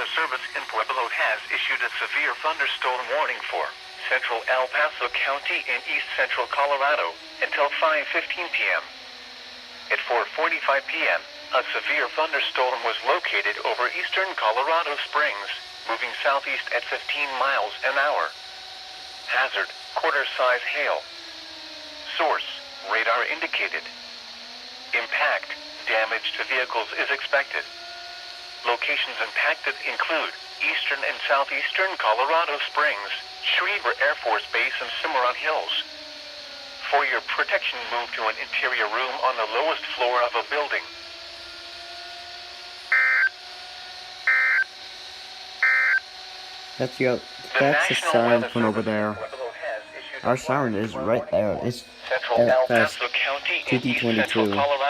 Weather Service in Pueblo has issued a severe thunderstorm warning for central El Paso County in east central Colorado until 5:15 p.m. At 4:45 p.m., a severe thunderstorm was located over eastern Colorado Springs, moving southeast at 15 miles an hour. Hazard, quarter-size hail. Source, radar indicated. Impact, damage to vehicles is expected. Locations impacted include eastern and southeastern Colorado Springs, Schriever Air Force Base, and Cimarron Hills. For your protection, move to an interior room on the lowest floor of a building. That's the siren from over there. Our siren is right there. It's Central El fast Paso County in east central 2D22. Colorado.